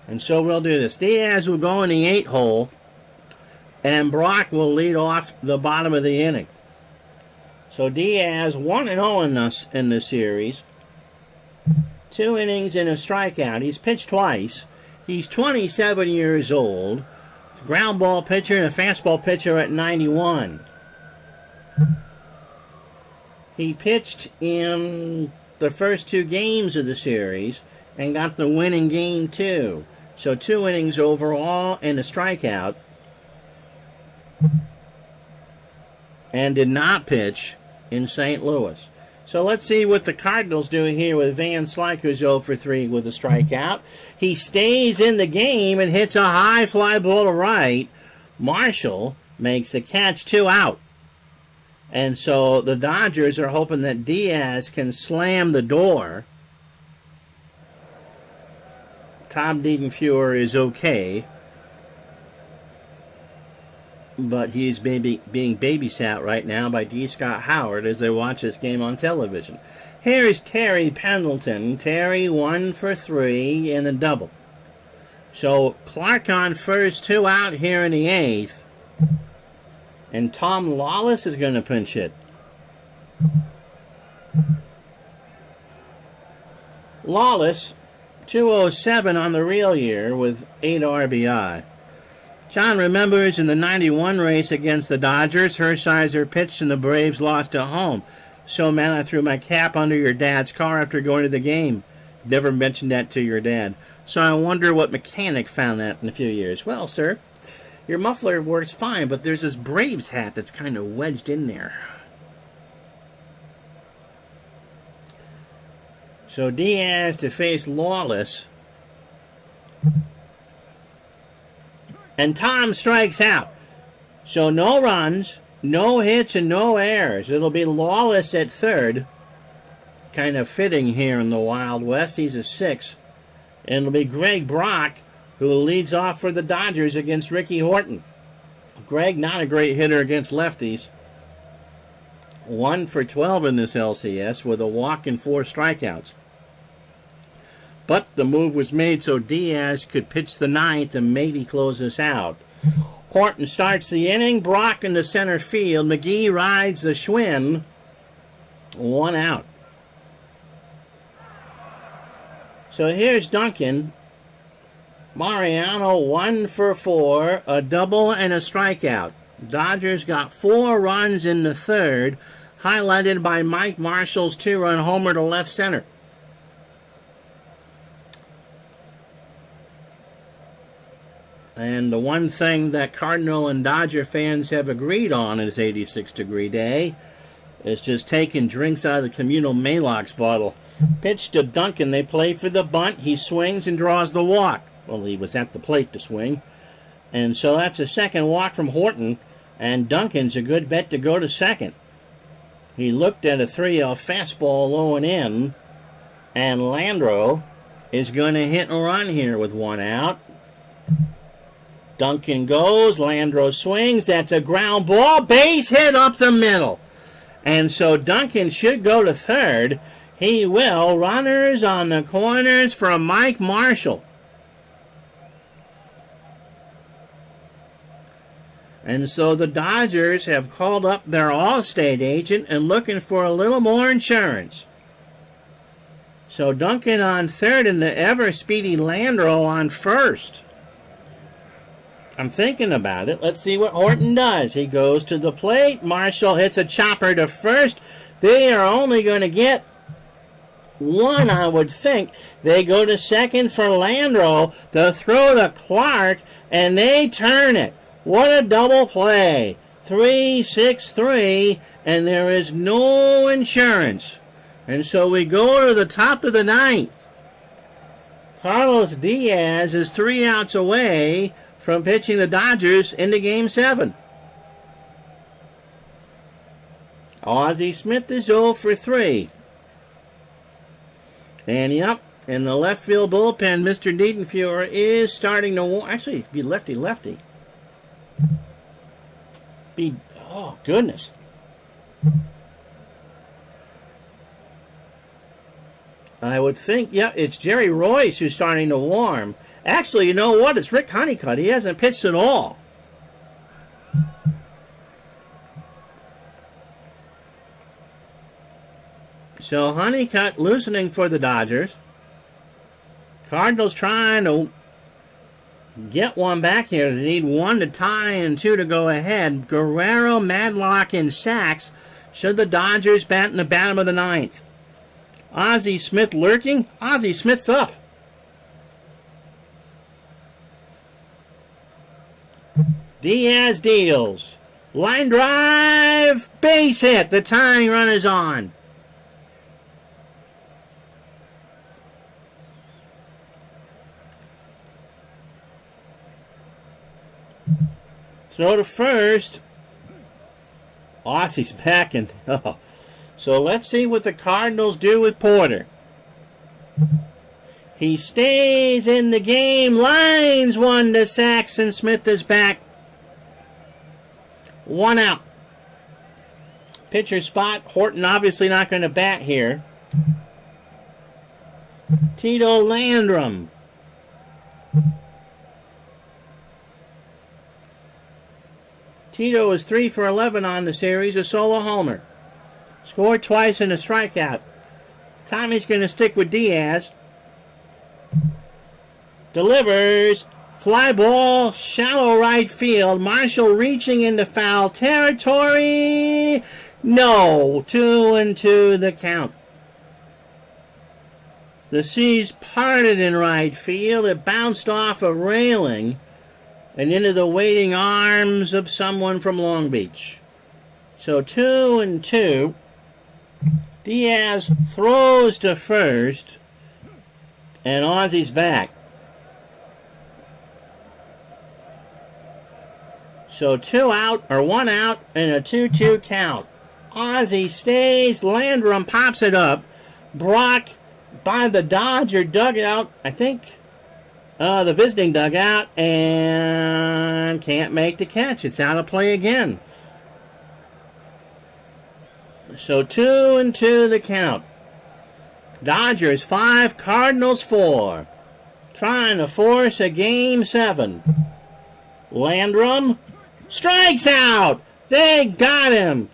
And so we'll do this. Diaz will go in the 8 hole, and Brock will lead off the bottom of the inning. So Diaz 1-0 in the series. 2 innings and a strikeout. He's pitched twice. He's 27 years old. Ground ball pitcher and a fastball pitcher at 91. He pitched in the first 2 games of the series and got the win in Game 2. So 2 innings overall and a strikeout. And did not pitch in St. Louis. So let's see what the Cardinals do here with Van Slyke, who's 0 for 3 with a strikeout. He stays in the game and hits a high fly ball to right. Marshall makes the catch, 2 out. And so the Dodgers are hoping that Diaz can slam the door. Tom Diedenfuhr is okay, but he's being babysat right now by D. Scott Howard as they watch this game on television. Here's Terry Pendleton. Terry 1 for 3 and a double. So Clark on first, 2 out here in the 8th. And Tom Lawless is going to pinch hit. Lawless, 207 on the real year with 8 RBI. John remembers in the 91 race against the Dodgers, Hershiser pitched and the Braves lost at home. So, man, I threw my cap under your dad's car after going to the game. Never mentioned that to your dad. So I wonder what mechanic found that in a few years. Well, sir, your muffler works fine, but there's this Braves hat that's kind of wedged in there. So Diaz to face Lawless. And Tom strikes out. So no runs, no hits, and no errors. It'll be Lawless at third. Kind of fitting here in the Wild West. He's a 6. And it'll be Greg Brock who leads off for the Dodgers against Ricky Horton. Greg, not a great hitter against lefties. 1 for 12 in this LCS with a walk and 4 strikeouts. But the move was made so Diaz could pitch the 9th and maybe close this out. Horton starts the inning. Brock in the center field. McGee rides the Schwinn. 1 out. So here's Duncan. Mariano 1 for 4. A double and a strikeout. Dodgers got 4 runs in the 3rd, highlighted by Mike Marshall's 2-run homer to left center. And the one thing that Cardinal and Dodger fans have agreed on is 86-degree day is just taking drinks out of the communal Maalox bottle. Pitch to Duncan. They play for the bunt. He swings and draws the walk. Well, he was at the plate to swing. And so that's a second walk from Horton. And Duncan's a good bet to go to second. He looked at a 3-0 fastball low and in. And Landro is going to hit and run here with one out. Duncan goes. Landro swings. That's a ground ball. Base hit up the middle. And so Duncan should go to third. He will. Runners on the corners for Mike Marshall. And so the Dodgers have called up their Allstate agent and looking for a little more insurance. So Duncan on third and the ever-speedy Landro on first. I'm thinking about it. Let's see what Horton does. He goes to the plate. Marshall hits a chopper to first. They are only going to get one, I would think. They go to second for Landro. The throw to Clark, and they turn it. What a double play. 3-6-3, and there is no insurance. And so we go to the top of the ninth. Carlos Diaz is 3 outs away from pitching the Dodgers into Game 7. Ozzie Smith is 0 for 3. And yep, in the left field bullpen, Mr. Dietenfuhr is starting to actually be lefty-lefty. Oh, goodness. I would think, yeah, it's Jerry Royce who's starting to warm. Actually, you know what? It's Rick Honeycutt. He hasn't pitched at all. So Honeycutt loosening for the Dodgers. Cardinals trying to get one back here. They need 1 to tie and 2 to go ahead. Guerrero, Madlock, and Sachs. Should the Dodgers bat in the bottom of the ninth? Ozzie Smith lurking. Ozzie Smith's up. Diaz deals. Line drive. Base hit. The tying run is on. Throw to first. Ozzie's back and so let's see what the Cardinals do with Porter. He stays in the game. Lines 1 to Saxon. Smith is back. 1 out. Pitcher spot. Horton obviously not going to bat here. Tito Landrum. Tito is 3 for 11 on the series, a solo homer. Scored twice and a strikeout. Tommy's going to stick with Diaz. Delivers. Fly ball, shallow right field. Marshall reaching into foul territory. No. 2-2 the count. The seas parted in right field. It bounced off a railing and into the waiting arms of someone from Long Beach. So 2-2. Diaz throws to first, and Ozzie's back. So 2 out, or 1 out, and a 2-2 count. Ozzie stays. Landrum pops it up. Brock by the Dodger dugout, I think. The visiting dugout, and can't make the catch. It's out of play again. So 2-2 the count. Dodgers 5, Cardinals 4. Trying to force a Game 7. Landrum strikes out. They got him.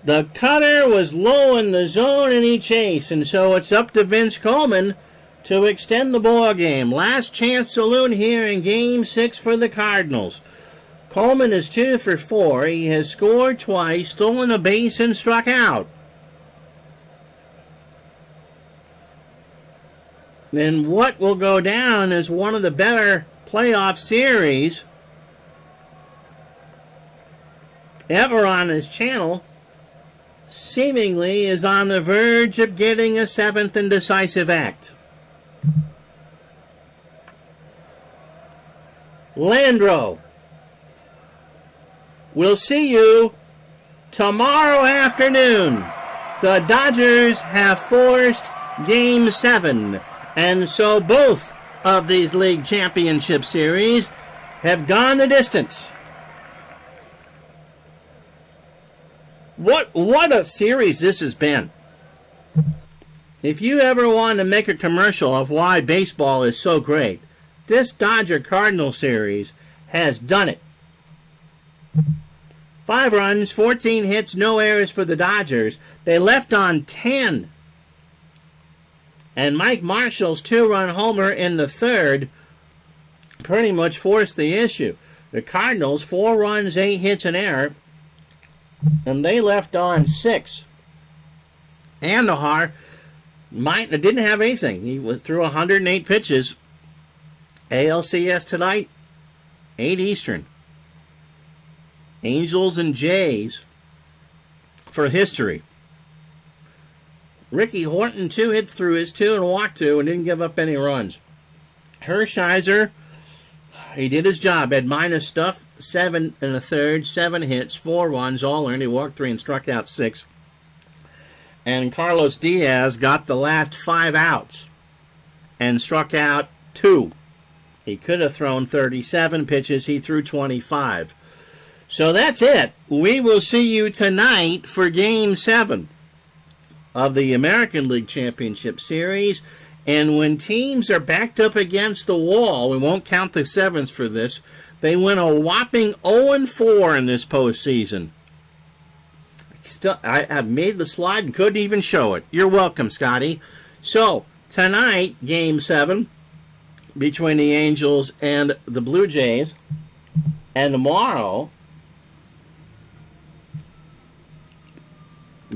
The cutter was low in the zone and he chased. And so it's up to Vince Coleman to extend the ball game. Last chance saloon here in Game 6 for the Cardinals. Coleman is 2 for 4. He has scored twice, stolen a base, and struck out. And what will go down as one of the better playoff series ever on his channel, seemingly is on the verge of getting a 7th and decisive act. Landro, we'll see you tomorrow afternoon. The Dodgers have forced Game 7, and so both of these league championship series have gone the distance. What a series this has been. If you ever want to make a commercial of why baseball is so great, this Dodger-Cardinal series has done it. 5 runs, 14 hits, no errors for the Dodgers. They left on 10. And Mike Marshall's 2-run homer in the third pretty much forced the issue. The Cardinals, 4 runs, 8 hits, an error, and they left on 6. Andujar didn't have anything. He was through 108 pitches. ALCS tonight, 8 Eastern. Angels and Jays for history. Ricky Horton, 2 hits through his 2 and walked 2 and didn't give up any runs. Hershiser, he did his job. Had minus stuff, 7 and a third, 7 hits, 4 runs, all earned. He walked 3 and struck out 6. And Carlos Diaz got the last 5 outs and struck out 2. He could have thrown 37 pitches. He threw 25. So that's it. We will see you tonight for Game 7 of the American League Championship Series. And when teams are backed up against the wall, we won't count the 7s for this, they went a whopping 0-4 in this postseason. I have made the slide and couldn't even show it. You're welcome, Scotty. So, tonight, Game 7 between the Angels and the Blue Jays. And tomorrow,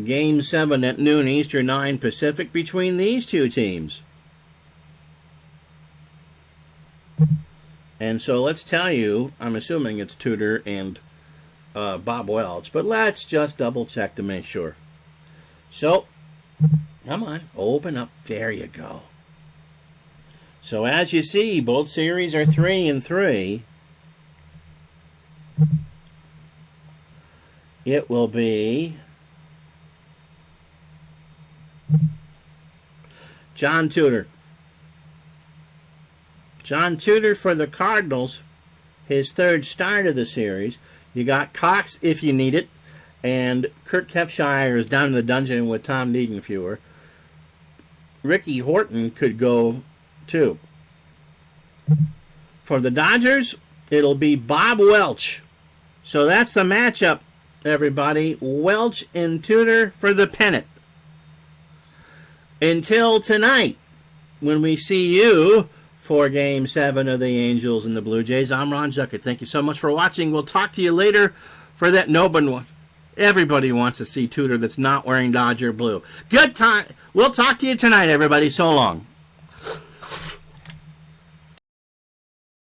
Game 7 at noon Eastern, 9 Pacific between these two teams. And so let's tell you, I'm assuming it's Tudor and Bob Welch, but let's just double check to make sure. So, come on, open up. There you go. So as you see, both series are 3-3. It will be John Tudor. John Tudor for the Cardinals, his 3rd start of the series. You got Cox if you need it, and Kurt Kepshire is down in the dungeon with Tom Niedenfuer. Ricky Horton could go too. For the Dodgers, it'll be Bob Welch. So that's the matchup, everybody. Welch and Tudor for the pennant. Until tonight, when we see you for Game 7 of the Angels and the Blue Jays, I'm Ron Juckett. Thank you so much for watching. We'll talk to you later for that Nobody one. Everybody wants to see Tudor that's not wearing Dodger blue. Good time. We'll talk to you tonight, everybody. So long.